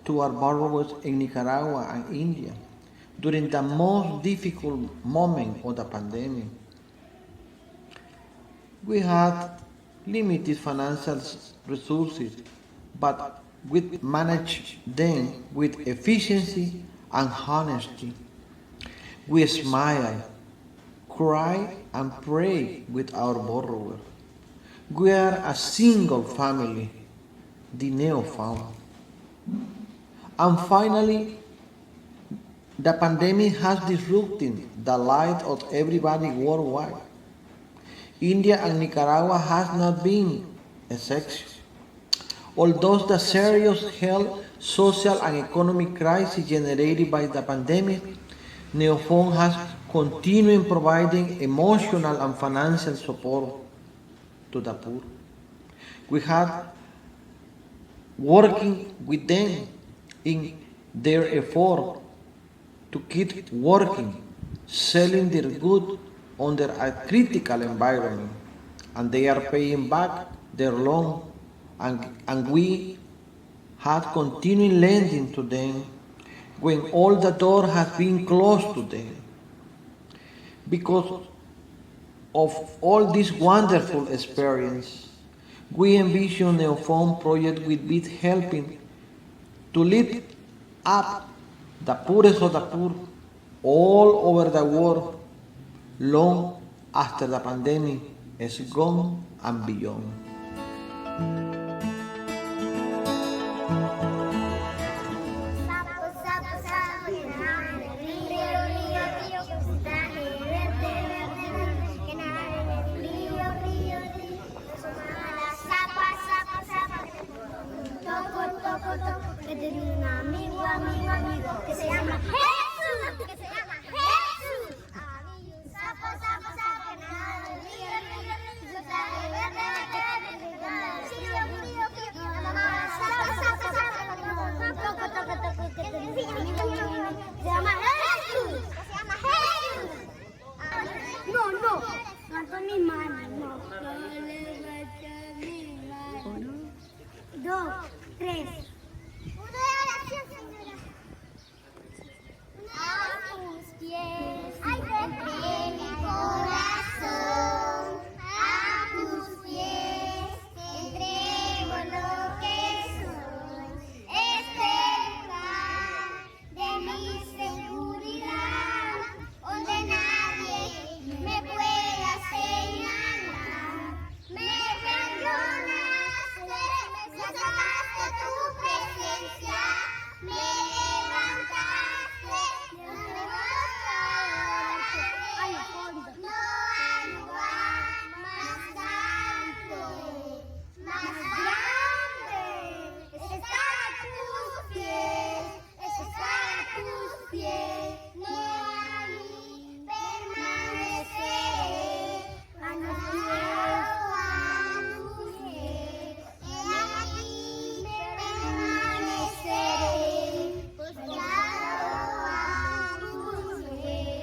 to our borrowers in Nicaragua and India during the most difficult moment of the pandemic. We had limited financial resources, but we managed them with efficiency and honesty. We smile, cry, and pray with our borrowers. We are a single family, the Neo-Found. And finally, the pandemic has disrupted the life of everybody worldwide. India and Nicaragua has not been exception. Although the serious health, social, and economic crisis generated by the pandemic, Neo-Found has continued providing emotional and financial support to the poor. We have working with them in their effort to keep working, selling their goods under a critical environment, and they are paying back their loan, and we have continued lending to them when all the door has been closed to them. Because of all this wonderful experience, we envision the Neo-Found project will be helping to lift up the poorest of the poor all over the world long after the pandemic is gone and beyond. Que tenía un amigo que se llama Jesús, Había un sapo que nadaba en el río, yo estaba verde, que tenía un amigo que se llama Jesús, No, con mi mano, no. Uno, dos, tres. Una oración, señora. A tus pies, ay, de mi corazón. A tus pies, entrego lo que soy. Este lugar de mi seguridad, donde nadie me pueda señalar. Me perdonaste, me sacaste tu presencia, me levantaste, no hay lugar más alto, más grande, es estar a tus pies, es estar a tus pies, no ahí permaneceré, a tus pies, aquí permaneceré, postrado a tus pies.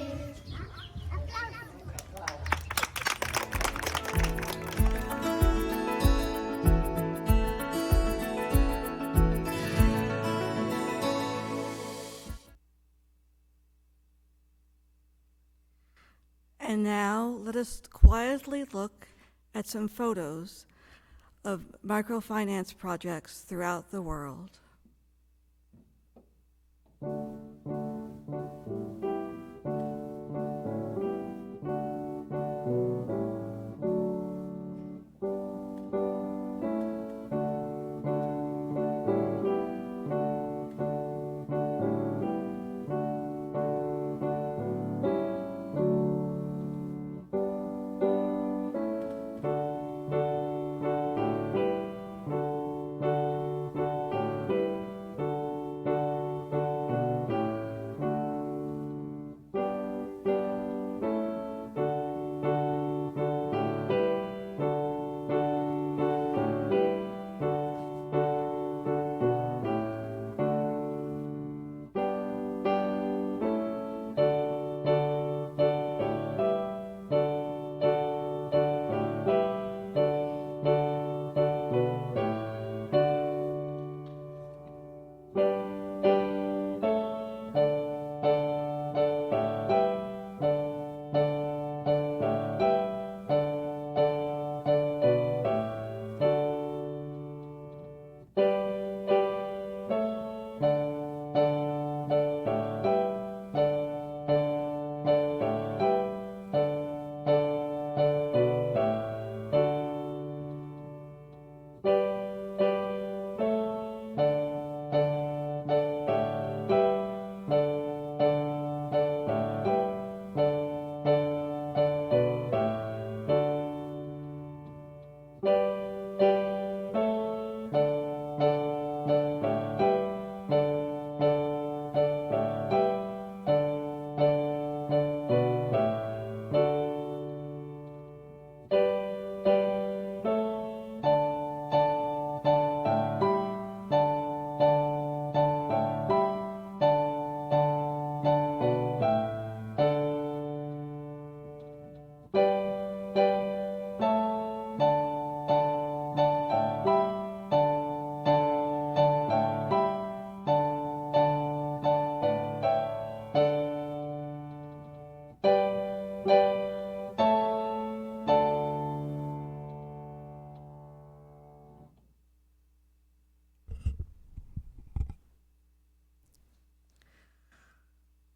And now let us quietly look at some photos of microfinance projects throughout the world.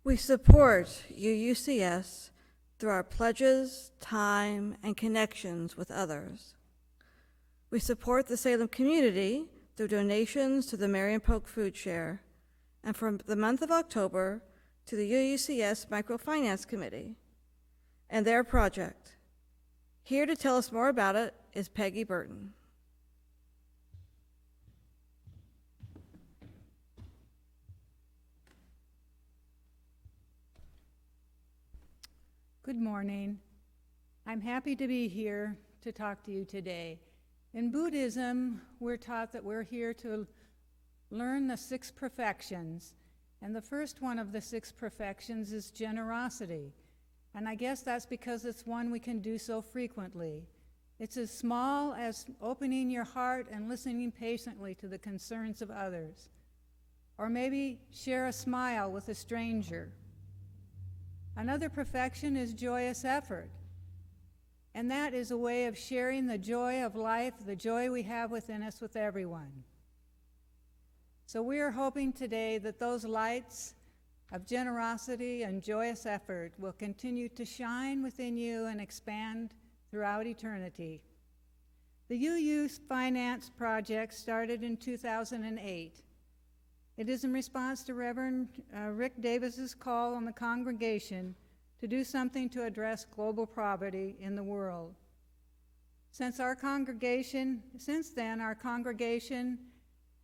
We support UUCS through our pledges, time, and connections with others. We support the Salem community through donations to the Marion Polk Food Share, and for the month of October to the UUCS Microfinance Committee and their project. Here to tell us more about it is Peggy Burton. Good morning. I'm happy to be here to talk to you today. In Buddhism, we're taught that we're here to learn the 6 perfections, and the first one of the 6 perfections is generosity. And I guess that's because it's one we can do so frequently. It's as small as opening your heart and listening patiently to the concerns of others. Or maybe share a smile with a stranger. Another perfection is joyous effort. And that is a way of sharing the joy of life, the joy we have within us with everyone. So we are hoping today that those lights of generosity and joyous effort will continue to shine within you and expand throughout eternity. The UU Finance Project started in 2008. It is in response to Reverend Rick Davis's call on the congregation to do something to address global poverty in the world. Since then, our congregation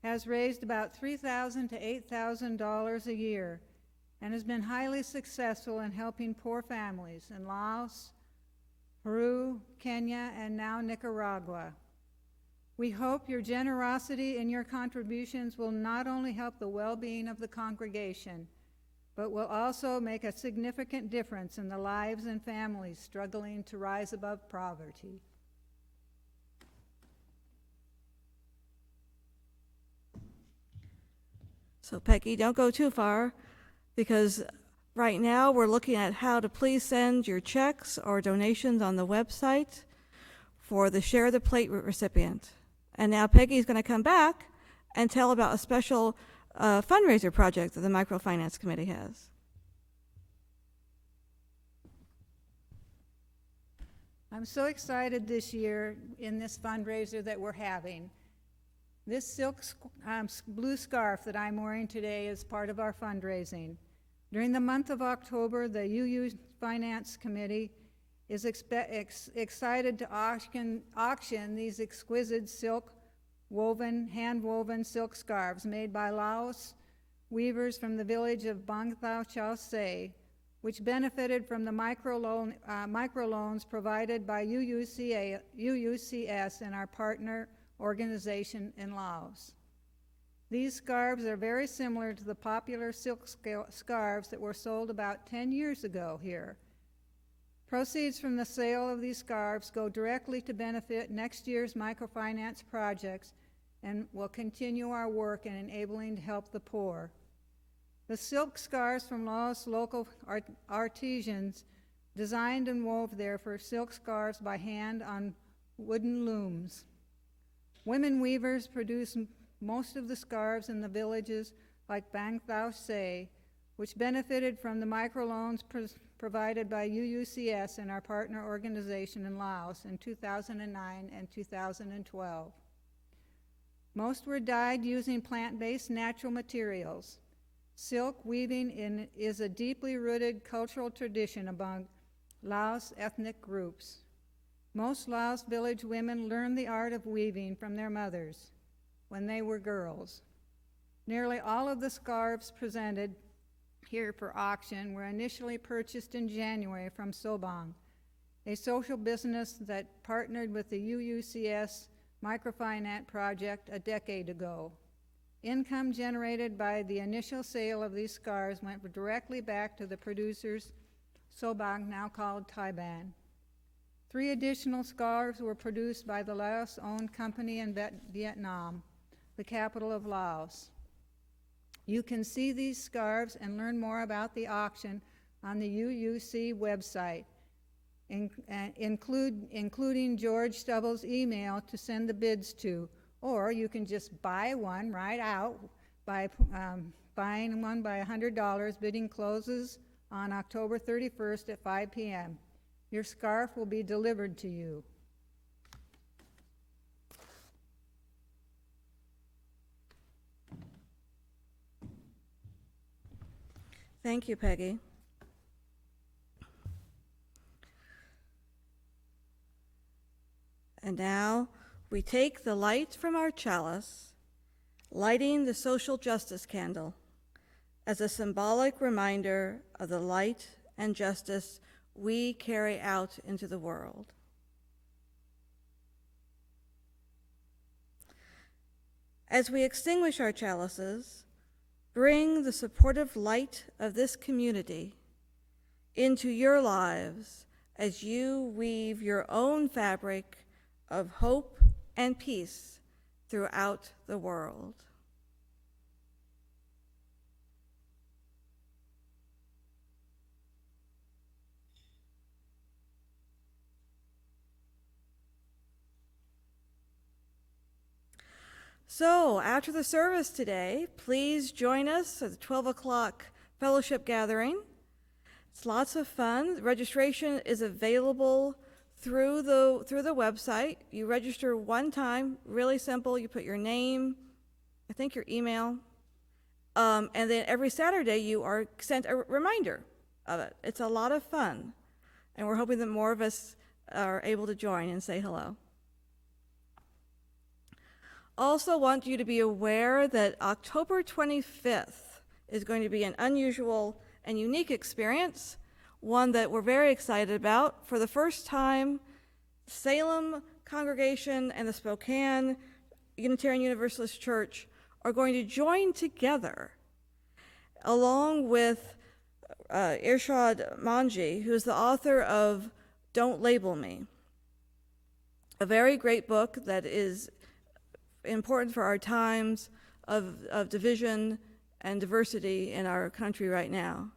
has raised about $3,000 to $8,000 a year and has been highly successful in helping poor families in Laos, Peru, Kenya, and now Nicaragua. We hope your generosity and your contributions will not only help the well-being of the congregation, but will also make a significant difference in the lives and families struggling to rise above poverty. So Peggy, don't go too far, because right now we're looking at how to please send your checks or donations on the website for the Share the Plate recipient. And now Peggy's going to come back and tell about a special fundraiser project that the Microfinance Committee has. I'm so excited this year in this fundraiser that we're having. This silk blue scarf that I'm wearing today is part of our fundraising. During the month of October, the UU Finance Committee is excited to auction these exquisite hand-woven silk scarves made by Laos weavers from the village of Bang Thao Chao Se, which benefited from the microloans provided by UUCS and our partner organization in Laos. These scarves are very similar to the popular silk scarves that were sold about 10 years ago here. Proceeds from the sale of these scarves go directly to benefit next year's microfinance projects and will continue our work in enabling to help the poor. The silk scarves from Laos local artisans designed and wove there for silk scarves by hand on wooden looms. Women weavers produce most of the scarves in the villages like Bang Thao Se, which benefited from the microloans provided by UUCS and our partner organization in Laos in 2009 and 2012. Most were dyed using plant-based natural materials. Silk weaving is a deeply rooted cultural tradition among Laos ethnic groups. Most Laos village women learned the art of weaving from their mothers when they were girls. Nearly all of the scarves presented here for auction were initially purchased in January from Sobang, a social business that partnered with the UUCS Microfinance Project a decade ago. Income generated by the initial sale of these scarves went directly back to the producers, Sobang, now called Taiban. 3 additional scarves were produced by the Laos-owned company in Vietnam, the capital of Laos. You can see these scarves and learn more about the auction on the UUC website, including George Stubble's email to send the bids to, or you can just buy one right out by buying one by $100. Bidding closes on October 31st at 5 p.m. Your scarf will be delivered to you. Thank you, Peggy. And now we take the light from our chalice, lighting the social justice candle as a symbolic reminder of the light and justice we carry out into the world. As we extinguish our chalices, bring the supportive light of this community into your lives as you weave your own fabric of hope and peace throughout the world. So, after the service today, please join us at the 12 o'clock fellowship gathering. It's lots of fun. Registration is available through the website. You register one time, really simple. You put your name, I think your email, and then every Saturday you are sent a reminder of it. It's a lot of fun, and we're hoping that more of us are able to join and say hello. Also want you to be aware that October 25th is going to be an unusual and unique experience, one that we're very excited about. For the first time, Salem congregation and the Spokane Unitarian Universalist Church are going to join together, along with Irshad Manji, who is the author of Don't Label Me, a very great book that is important for our times of division and diversity in our country right now.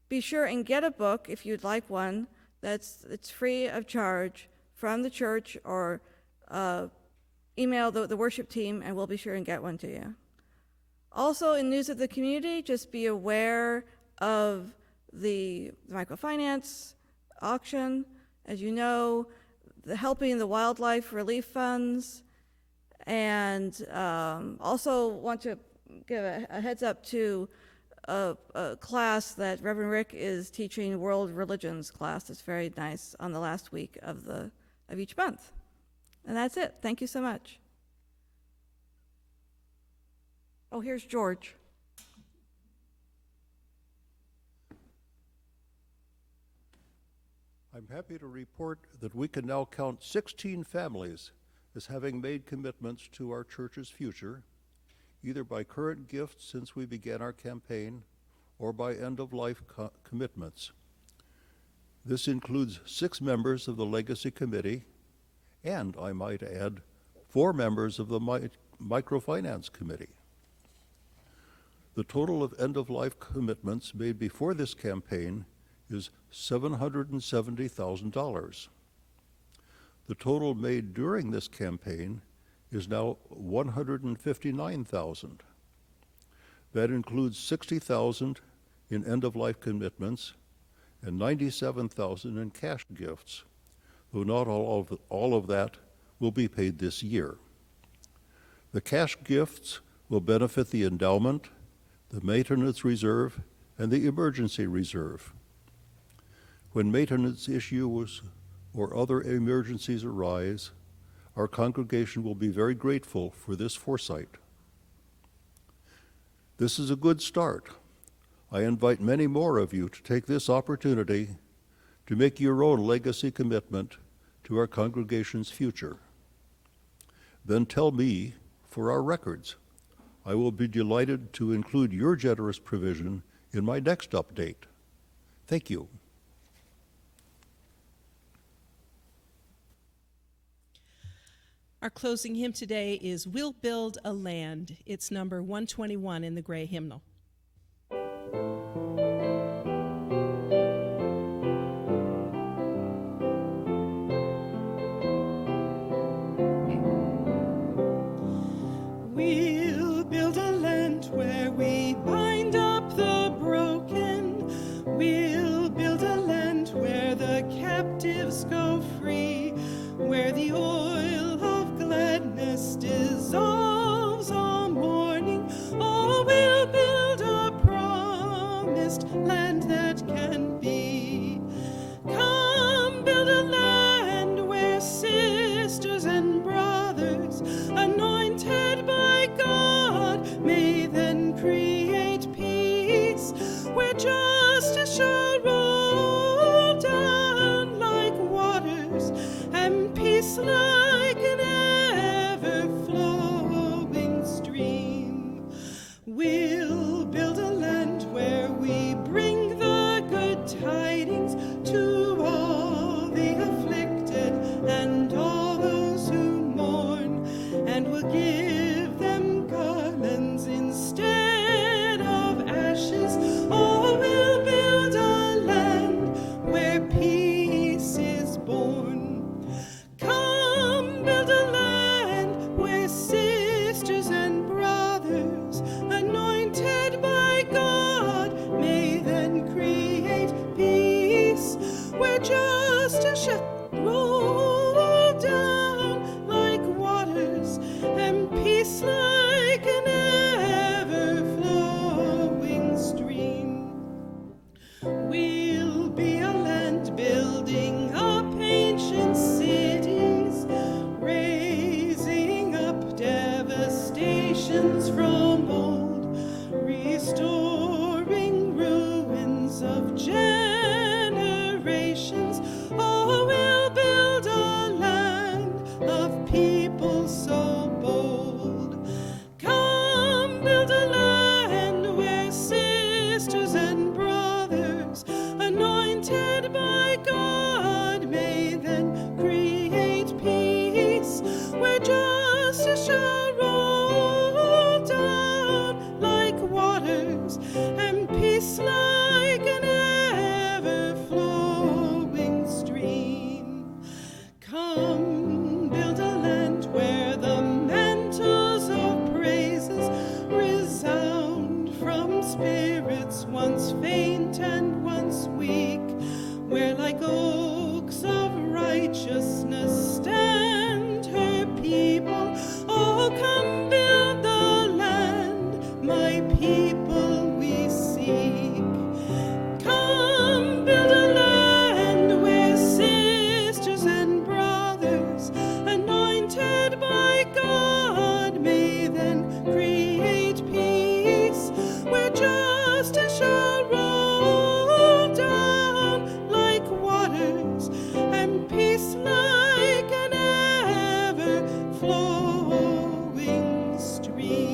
Be sure and get a book if you'd like one. It's free of charge from the church, or email the worship team and we'll be sure and get one to you. Also, in news of the community, just be aware of the microfinance auction. As you know, helping the wildlife relief funds. And also want to give a heads up to a class that Reverend Rick is teaching, World Religions class. It's very nice, on the last week of each month. And that's it. Thank you so much. Oh, here's George. I'm happy to report that we can now count 16 families as having made commitments to our church's future, either by current gifts since we began our campaign or by end-of-life commitments. This includes 6 members of the Legacy Committee and, I might add, 4 members of the Microfinance Committee. The total of end-of-life commitments made before this campaign is $770,000. The total made during this campaign is now $159,000. That includes $60,000 in end-of-life commitments and $97,000 in cash gifts, though not all of that will be paid this year. The cash gifts will benefit the endowment, the maintenance reserve, and the emergency reserve. When maintenance issues or other emergencies arise, our congregation will be very grateful for this foresight. This is a good start. I invite many more of you to take this opportunity to make your own legacy commitment to our congregation's future. Then tell me for our records. I will be delighted to include your generous provision in my next update. Thank you. Our closing hymn today is We'll Build a Land. It's number 121 in the Gray Hymnal. We'll build a land where we bind people so bold. Come build a land where sisters and brothers, anointed by God, may then create peace, where justice shall roll down like waters, and peace like an ever-flowing stream. Come, build a land where the mantles of praises resound from spirits once faint and once weak, where like oaks of righteousness stand her people. Oh, come build the land, my people we seek. Come build a land where sisters and brothers, anointed by God, may then create peace, where justice shall roll down like waters, and peace like an ever-flowing stream.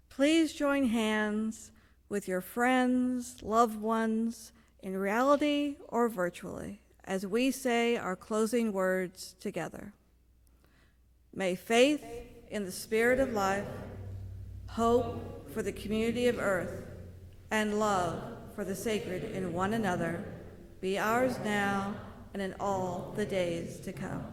Please join hands with your friends, loved ones, in reality or virtually, as we say our closing words together. May faith in the Spirit of life, hope for the community of earth, and love for the sacred in one another be ours now and in all the days to come.